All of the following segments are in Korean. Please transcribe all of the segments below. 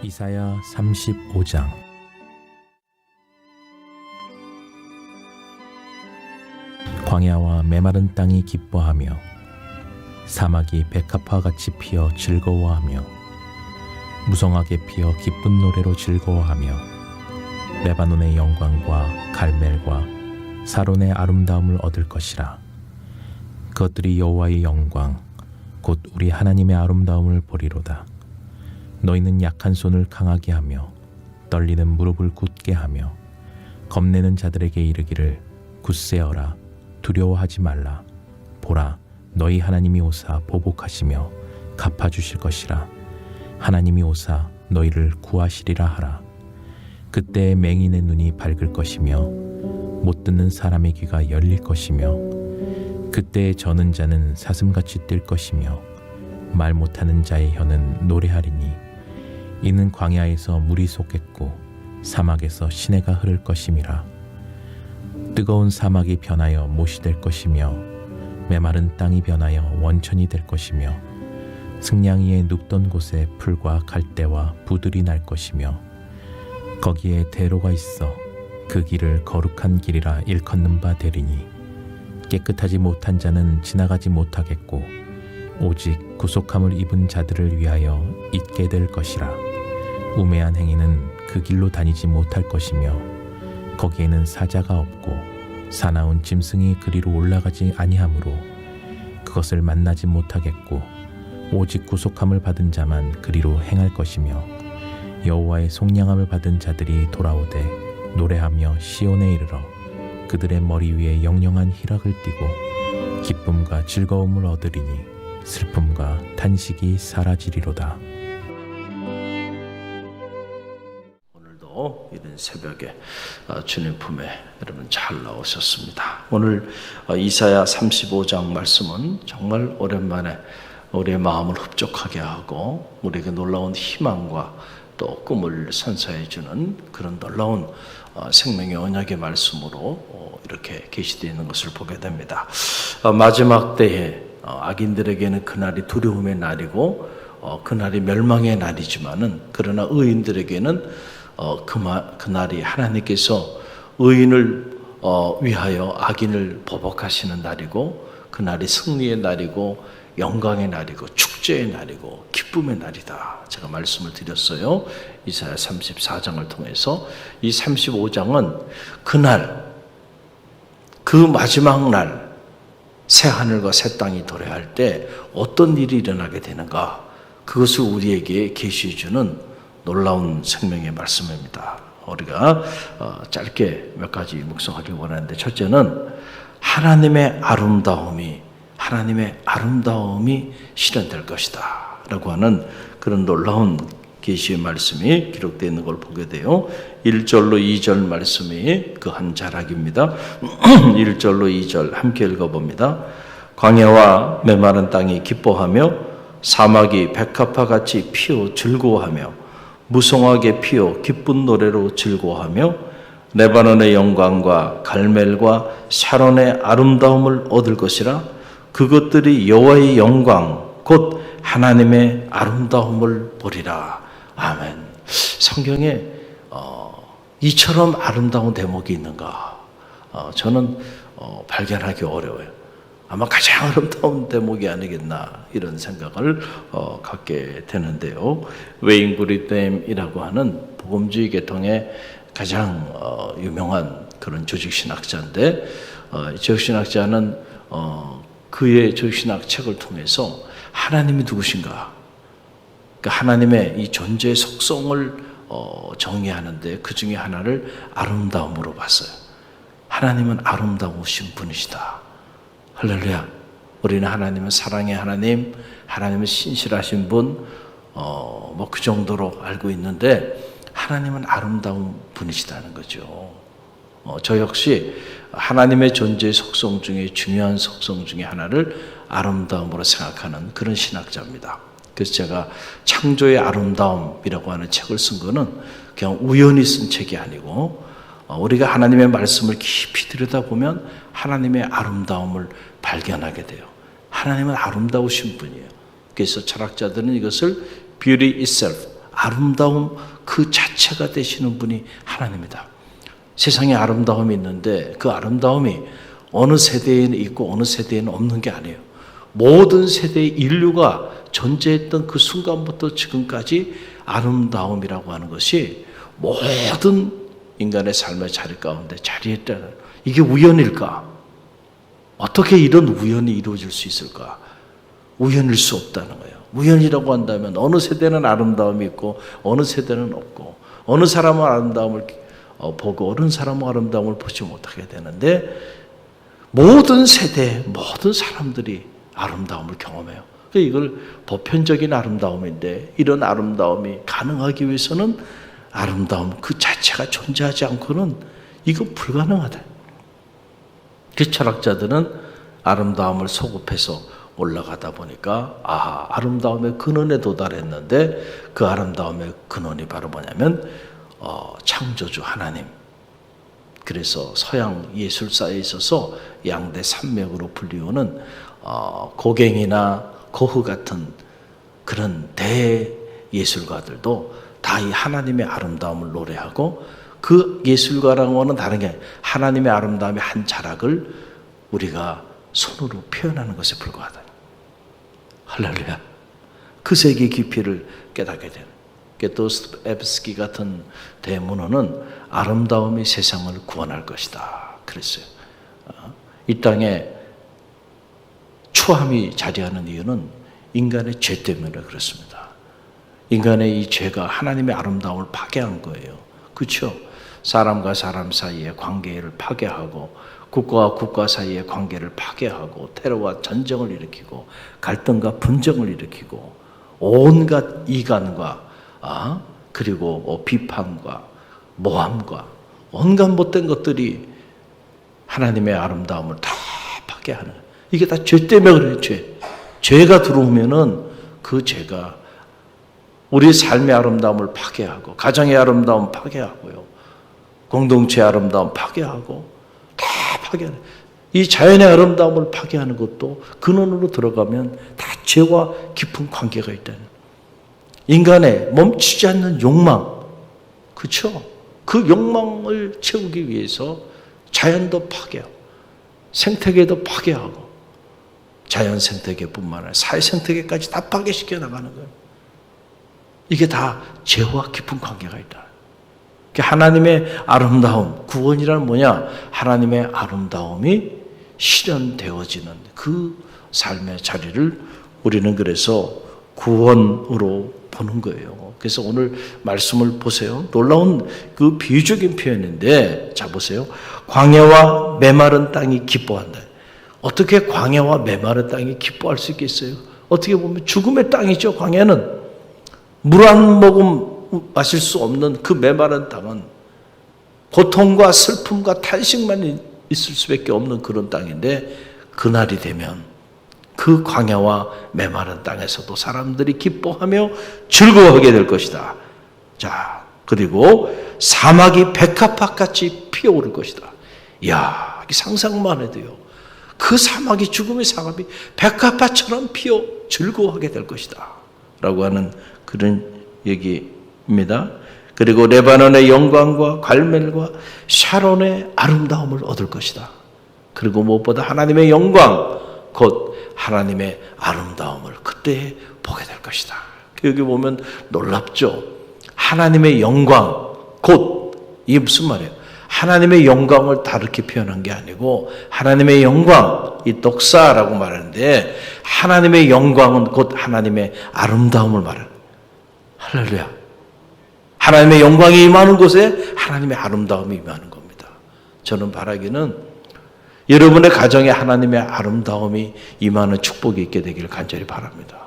이사야 35장. 광야와 메마른 땅이 기뻐하며 사막이 백합화 같이 피어 즐거워하며 무성하게 피어 기쁜 노래로 즐거워하며 레바논의 영광과 갈멜과 사론의 아름다움을 얻을 것이라. 그것들이 여호와의 영광 곧 우리 하나님의 아름다움을 보리로다. 너희는 약한 손을 강하게 하며 떨리는 무릎을 굳게 하며 겁내는 자들에게 이르기를 굳세어라, 두려워하지 말라. 보라, 너희 하나님이 오사 보복하시며 갚아주실 것이라. 하나님이 오사 너희를 구하시리라 하라. 그때 맹인의 눈이 밝을 것이며 못 듣는 사람의 귀가 열릴 것이며 그때 저는 자는 사슴같이 뛸 것이며 말 못하는 자의 혀는 노래하리니 이는 광야에서 물이 솟겠고 사막에서 시내가 흐를 것임이라. 뜨거운 사막이 변하여 못이 될 것이며 메마른 땅이 변하여 원천이 될 것이며 승냥이에 눕던 곳에 풀과 갈대와 부들이 날 것이며 거기에 대로가 있어 그 길을 거룩한 길이라 일컫는 바 되리니 깨끗하지 못한 자는 지나가지 못하겠고 오직 구속함을 입은 자들을 위하여 있게 될 것이라. 우매한 행위는 그 길로 다니지 못할 것이며 거기에는 사자가 없고 사나운 짐승이 그리로 올라가지 아니하므로 그것을 만나지 못하겠고 오직 구속함을 받은 자만 그리로 행할 것이며 여호와의 속량함을 받은 자들이 돌아오되 노래하며 시온에 이르러 그들의 머리 위에 영영한 희락을 띠고 기쁨과 즐거움을 얻으리니 슬픔과 탄식이 사라지리로다. 오늘도 이른 새벽에 주님 품에 여러분 잘 나오셨습니다. 오늘 이사야 35장 말씀은 정말 오랜만에 우리의 마음을 흡족하게 하고 우리에게 놀라운 희망과 또 꿈을 선사해 주는 그런 놀라운 생명의 언약의 말씀으로 이렇게 계시되어 있는 것을 보게 됩니다. 마지막 때에 악인들에게는 그날이 두려움의 날이고 그날이 멸망의 날이지만은 그러나 의인들에게는 그날이 하나님께서 의인을 위하여 악인을 보복하시는 날이고 그날이 승리의 날이고 영광의 날이고 축제의 날이고 기쁨의 날이다. 제가 말씀을 드렸어요. 이사야 34장을 통해서. 이 35장은 그날, 그 마지막 날 새 하늘과 새 땅이 도래할 때 어떤 일이 일어나게 되는가, 그것을 우리에게 계시해 주는 놀라운 생명의 말씀입니다. 우리가 짧게 몇 가지 묵상하길 원하는데, 첫째는 하나님의 아름다움이 실현될 것이다 라고 하는 그런 놀라운 계시의 말씀이 기록되어 있는 걸 보게 돼요. 1절로 2절 말씀이 그 한 자락입니다. 1절로 2절 함께 읽어봅니다. 광야와 메마른 땅이 기뻐하며 사막이 백합화 같이 피어 즐거워하며 무성하게 피어 기쁜 노래로 즐거워하며 레바논의 영광과 갈멜과 샤론의 아름다움을 얻을 것이라. 그것들이 여호와의 영광 곧 하나님의 아름다움을 보리라. 아멘. 성경에 이처럼 아름다운 대목이 있는가? 저는 발견하기 어려워요. 아마 가장 아름다운 대목이 아니겠나 이런 생각을 갖게 되는데요. 웨인 그리댐이라고 하는 복음주의 계통의 가장 유명한 그런 조직신학자인데, 조직신학자는 그의 조직신학 책을 통해서 하나님이 누구신가, 그러니까 하나님의 이 존재의 속성을 정의하는데 그 중에 하나를 아름다움으로 봤어요. 하나님은 아름다우신 분이시다. 할렐루야. 우리는 하나님은 사랑의 하나님, 하나님은 신실하신 분, 뭐 그 정도로 알고 있는데 하나님은 아름다운 분이시다는 거죠. 저 역시 하나님의 존재의 속성 중에 중요한 속성 중에 하나를 아름다움으로 생각하는 그런 신학자입니다. 그래서 제가 창조의 아름다움이라고 하는 책을 쓴 거는 그냥 우연히 쓴 책이 아니고 우리가 하나님의 말씀을 깊이 들여다보면 하나님의 아름다움을 발견하게 돼요. 하나님은 아름다우신 분이에요. 그래서 철학자들은 이것을 beauty itself, 아름다움 그 자체가 되시는 분이 하나님이다. 세상에 아름다움이 있는데 그 아름다움이 어느 세대에는 있고 어느 세대에는 없는 게 아니에요. 모든 세대의 인류가 존재했던 그 순간부터 지금까지 아름다움이라고 하는 것이 모든 인간의 삶의 자리 가운데 자리했다는, 이게 우연일까? 어떻게 이런 우연이 이루어질 수 있을까? 우연일 수 없다는 거예요. 우연이라고 한다면 어느 세대는 아름다움이 있고 어느 세대는 없고, 어느 사람은 아름다움을 보고 어느 사람은 아름다움을 보지 못하게 되는데, 모든 세대, 모든 사람들이 아름다움을 경험해요. 이걸 보편적인 아름다움인데, 이런 아름다움이 가능하기 위해서는 아름다움 그 자체가 존재하지 않고는 이거 불가능하다. 그 철학자들은 아름다움을 소급해서 올라가다 보니까 아름다움의 근원에 도달했는데, 그 아름다움의 근원이 바로 뭐냐면 창조주 하나님. 그래서 서양 예술사에 있어서 양대 산맥으로 불리우는 고갱이나 고흐 같은 그런 대예술가들도 다 이 하나님의 아름다움을 노래하고, 그 예술가랑은 다른 게 하나님의 아름다움의 한 자락을 우리가 손으로 표현하는 것에 불과하다. 할렐루야. 그 세계의 깊이를 깨닫게 되는. 도스토옙스키 같은 대문호는 아름다움이 세상을 구원할 것이다 그랬어요. 이 땅에 추함이 자리하는 이유는 인간의 죄 때문에 그렇습니다. 인간의 이 죄가 하나님의 아름다움을 파괴한 거예요. 그렇죠? 사람과 사람 사이의 관계를 파괴하고, 국가와 국가 사이의 관계를 파괴하고, 테러와 전쟁을 일으키고, 갈등과 분쟁을 일으키고, 온갖 이간과 그리고 비판과 모함과 온갖 못된 것들이 하나님의 아름다움을 다 파괴하는, 이게 다 죄 때문에 그래요. 죄가 들어오면은 그 죄가 우리의 삶의 아름다움을 파괴하고, 가정의 아름다움 파괴하고요, 공동체의 아름다움 파괴하고, 다 파괴하는, 이 자연의 아름다움을 파괴하는 것도 근원으로 들어가면 다 죄와 깊은 관계가 있다는, 인간의 멈추지 않는 욕망, 그렇죠? 그 욕망을 채우기 위해서 자연도 파괴하고 생태계도 파괴하고, 자연 생태계뿐만 아니라 사회 생태계까지 다 파괴시켜 나가는 거예요. 이게 다 죄와 깊은 관계가 있다. 하나님의 아름다움, 구원이란 뭐냐? 하나님의 아름다움이 실현되어지는 그 삶의 자리를 우리는 그래서 구원으로 보는 거예요. 그래서 오늘 말씀을 보세요. 놀라운 그 비유적인 표현인데, 자 보세요. 광야와 메마른 땅이 기뻐한다. 어떻게 광야와 메마른 땅이 기뻐할 수 있겠어요? 어떻게 보면 죽음의 땅이죠. 광야는 물 한 모금 마실 수 없는 그 메마른 땅은 고통과 슬픔과 탄식만 있을 수밖에 없는 그런 땅인데, 그날이 되면 그 광야와 메마른 땅에서도 사람들이 기뻐하며 즐거워하게 될 것이다. 자, 그리고 사막이 백합화같이 피어오를 것이다. 이야, 상상만 해도요, 그 사막이, 죽음의 사막이 백합화처럼 피어 즐거워하게 될 것이다 라고 하는 그런 얘기입니다. 그리고 레바논의 영광과 갈멜과 샤론의 아름다움을 얻을 것이다. 그리고 무엇보다 하나님의 영광, 곧 하나님의 아름다움을 그때 보게 될 것이다. 여기 보면 놀랍죠. 하나님의 영광, 곧 이게 무슨 말이에요? 하나님의 영광을 다르게 표현한 게 아니고, 하나님의 영광, 이 독사라고 말하는데, 하나님의 영광은 곧 하나님의 아름다움을 말하는, 할렐루야. 하나님의 영광이 임하는 곳에 하나님의 아름다움이 임하는 겁니다. 저는 바라기는 여러분의 가정에 하나님의 아름다움이 임하는 축복이 있게 되기를 간절히 바랍니다.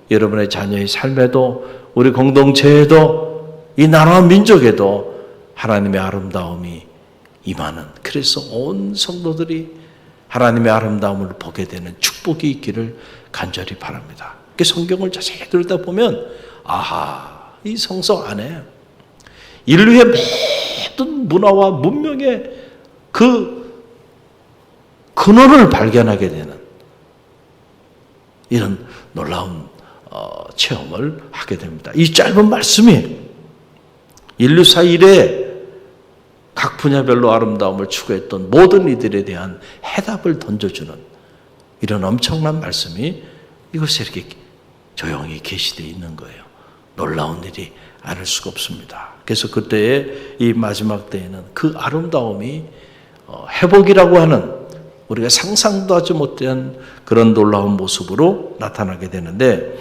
여러분의 자녀의 삶에도, 우리 공동체에도, 이 나라와 민족에도 하나님의 아름다움이 임하는, 그래서 온 성도들이 하나님의 아름다움을 보게 되는 축복이 있기를 간절히 바랍니다. 성경을 자세히 들여다보면 이 성서 안에 인류의 모든 문화와 문명의 그 근원을 발견하게 되는 이런 놀라운 체험을 하게 됩니다. 이 짧은 말씀이 인류사 이래에 각 분야별로 아름다움을 추구했던 모든 이들에 대한 해답을 던져주는 이런 엄청난 말씀이 이것에 이렇게 조용히 계시되어 있는 거예요. 놀라운 일이 아닐 수가 없습니다. 그래서 그때의 이 마지막 때에는 그 아름다움이 회복이라고 하는 우리가 상상도 하지 못한 그런 놀라운 모습으로 나타나게 되는데,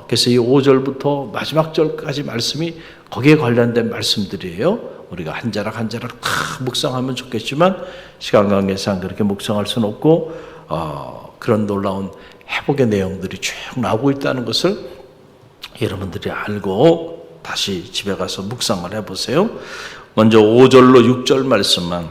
그래서 이 5절부터 마지막 절까지 말씀이 거기에 관련된 말씀들이에요. 우리가 한 자락 한 자락 다 묵상하면 좋겠지만 시간 관계상 그렇게 묵상할 수는 없고, 그런 놀라운 회복의 내용들이 쭉 나오고 있다는 것을 여러분들이 알고 다시 집에 가서 묵상을 해보세요. 먼저 5절로 6절 말씀만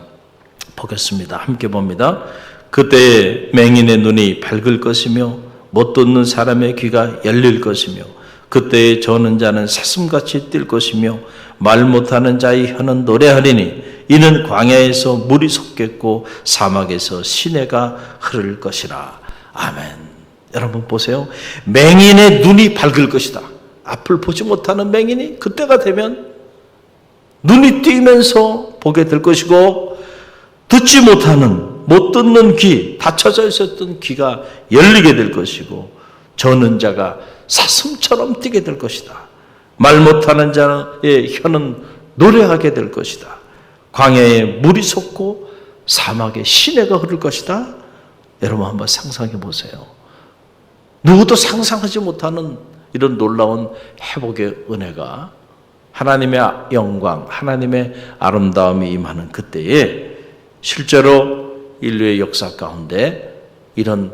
보겠습니다. 함께 봅니다. 그때 맹인의 눈이 밝을 것이며 못 듣는 사람의 귀가 열릴 것이며 그때에 저는 자는 사슴같이 뛸 것이며 말 못하는 자의 혀는 노래하리니 이는 광야에서 물이 솟겠고 사막에서 시내가 흐를 것이라. 아멘. 여러분 보세요. 맹인의 눈이 밝을 것이다. 앞을 보지 못하는 맹인이 그때가 되면 눈이 띄면서 보게 될 것이고, 듣지 못하는, 못 듣는 귀, 닫혀져 있었던 귀가 열리게 될 것이고, 저는 자가 사슴처럼 뛰게 될 것이다. 말 못하는 자의 혀는 노래하게 될 것이다. 광야에 물이 솟고 사막에 시내가 흐를 것이다. 여러분 한번 상상해 보세요. 누구도 상상하지 못하는 이런 놀라운 회복의 은혜가, 하나님의 영광, 하나님의 아름다움이 임하는 그때에 실제로 인류의 역사 가운데 이런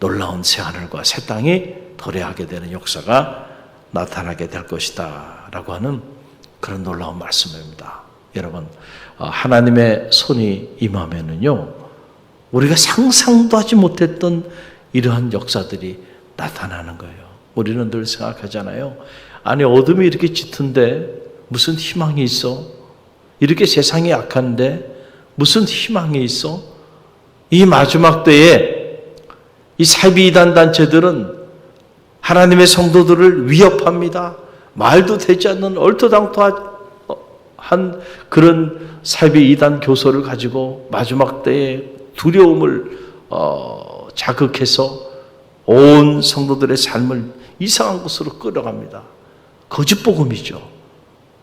놀라운 새하늘과 새 땅이 도래하게 되는 역사가 나타나게 될 것이다 라고 하는 그런 놀라운 말씀입니다. 여러분, 하나님의 손이 임하면은요, 우리가 상상도 하지 못했던 이러한 역사들이 나타나는 거예요. 우리는 늘 생각하잖아요. 아니, 어둠이 이렇게 짙은데 무슨 희망이 있어? 이렇게 세상이 악한데 무슨 희망이 있어? 이 마지막 때에 이 사이비이단 단체들은 하나님의 성도들을 위협합니다. 말도 되지 않는 얼토당토한 그런 사이비이단 교소를 가지고 마지막 때에 두려움을 자극해서 온 성도들의 삶을 이상한 곳으로 끌어갑니다. 거짓복음이죠.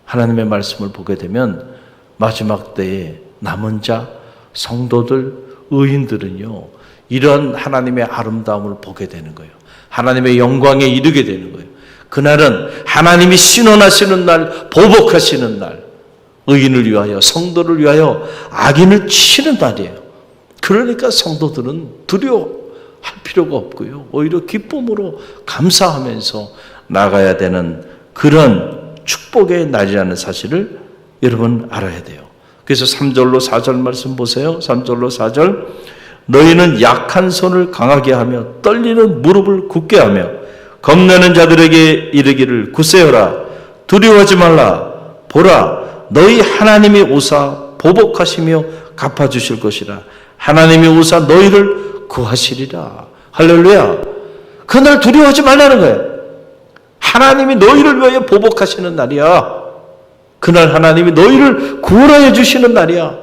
하나님의 말씀을 보게 되면 마지막 때에 남은 자, 성도들, 의인들은요, 이런 하나님의 아름다움을 보게 되는 거예요. 하나님의 영광에 이르게 되는 거예요. 그날은 하나님이 신원하시는 날, 보복하시는 날, 의인을 위하여, 성도를 위하여 악인을 치는 날이에요. 그러니까 성도들은 두려워할 필요가 없고요, 오히려 기쁨으로 감사하면서 나가야 되는 그런 축복의 날이라는 사실을 여러분 알아야 돼요. 그래서 3절로 4절 말씀 보세요. 3절로 4절. 너희는 약한 손을 강하게 하며 떨리는 무릎을 굳게 하며 겁내는 자들에게 이르기를 굳세어라. 두려워하지 말라. 보라, 너희 하나님이 오사 보복하시며 갚아주실 것이라. 하나님이 오사 너희를 구하시리라. 할렐루야. 그날 두려워하지 말라는 거예요. 하나님이 너희를 위하여 보복하시는 날이야. 그날 하나님이 너희를 구원하여 주시는 날이야.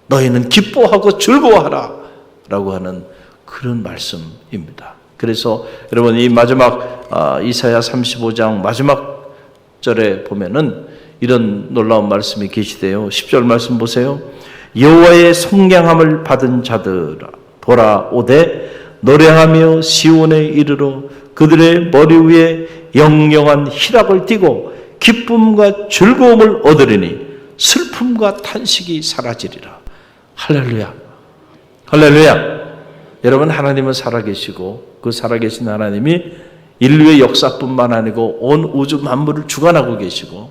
너희는 기뻐하고 즐거워하라 라고 하는 그런 말씀입니다. 그래서 여러분, 이 마지막 이사야 35장 마지막 절에 보면은 이런 놀라운 말씀이 계시대요. 10절 말씀 보세요. 여호와의 성량함을 받은 자들아 돌아오되 노래하며 시온에 이르러 그들의 머리 위에 영영한 희락을 띠고 기쁨과 즐거움을 얻으리니 슬픔과 탄식이 사라지리라. 할렐루야. 할렐루야. 여러분, 하나님은 살아계시고 그 살아계신 하나님이 인류의 역사뿐만 아니고 온 우주 만물을 주관하고 계시고,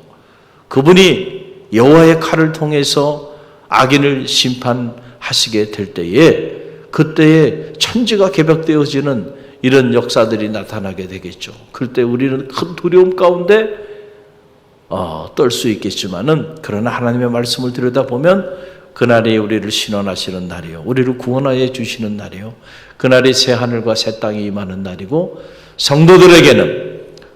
그분이 여호와의 칼을 통해서 악인을 심판하시게 될 때에, 그때에 천지가 개벽되어지는 이런 역사들이 나타나게 되겠죠. 그때 우리는 큰 두려움 가운데 떨 수 있겠지만은, 그러나 하나님의 말씀을 들여다보면 그날이 우리를 신원하시는 날이요, 우리를 구원하여 주시는 날이요, 그날이 새 하늘과 새 땅이 임하는 날이고, 성도들에게는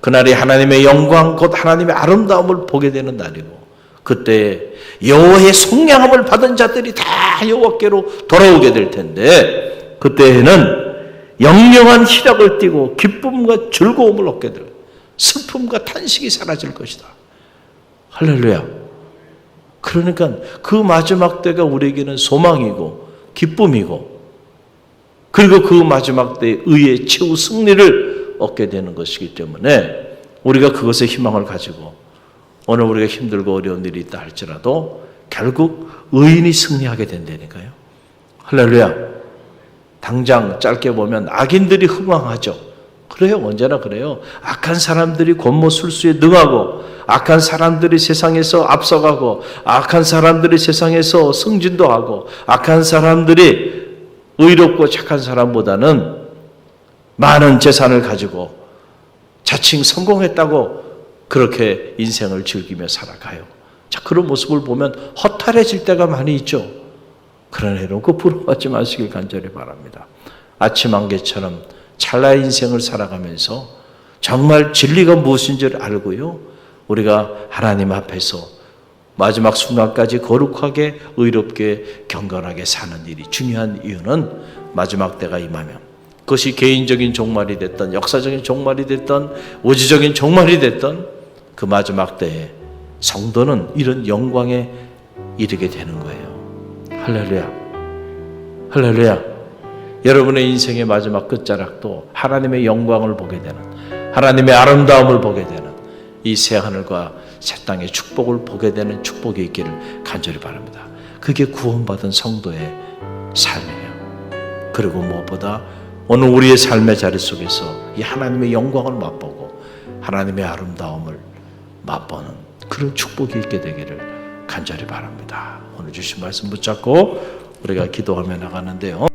그날이 하나님의 영광 곧 하나님의 아름다움을 보게 되는 날이고 그때 여호와의 속량함을 받은 자들이 다 여호와께로 돌아오게 될 텐데 그때에는 영영한 희락을 띠고 기쁨과 즐거움을 얻게 될 슬픔과 탄식이 사라질 것이다. 할렐루야. 그러니까 그 마지막 때가 우리에게는 소망이고 기쁨이고 그리고 그 마지막 때의 의의 최후 승리를 얻게 되는 것이기 때문에 우리가 그것에 희망을 가지고 오늘 우리가 힘들고 어려운 일이 있다 할지라도 결국 의인이 승리하게 된다니까요. 할렐루야. 당장 짧게 보면 악인들이 흥왕하죠. 그래요. 언제나 그래요. 악한 사람들이 권모술수에 능하고 악한 사람들이 세상에서 앞서가고 악한 사람들이 세상에서 승진도 하고 악한 사람들이 의롭고 착한 사람보다는 많은 재산을 가지고 자칭 성공했다고 그렇게 인생을 즐기며 살아가요. 자, 그런 모습을 보면 허탈해질 때가 많이 있죠. 그러나 여러분 부러워하지 마시길 간절히 바랍니다. 아침 안개처럼 찰나의 인생을 살아가면서 정말 진리가 무엇인지를 알고요. 우리가 하나님 앞에서 마지막 순간까지 거룩하게 의롭게 경건하게 사는 일이 중요한 이유는 마지막 때가 임하면 그것이 개인적인 종말이 됐던 역사적인 종말이 됐던 우주적인 종말이 됐던 그 마지막 때에 성도는 이런 영광에 이르게 되는 거예요. 할렐루야. 할렐루야. 여러분의 인생의 마지막 끝자락도 하나님의 영광을 보게 되는 하나님의 아름다움을 보게 되는 이 새하늘과 새 땅의 축복을 보게 되는 축복이 있기를 간절히 바랍니다. 그게 구원받은 성도의 삶이에요. 그리고 무엇보다 오늘 우리의 삶의 자리 속에서 이 하나님의 영광을 맛보고 하나님의 아름다움을 맛보는 그런 축복이 있게 되기를 간절히 바랍니다. 오늘 주신 말씀 붙잡고 우리가 기도하며 나가는데요.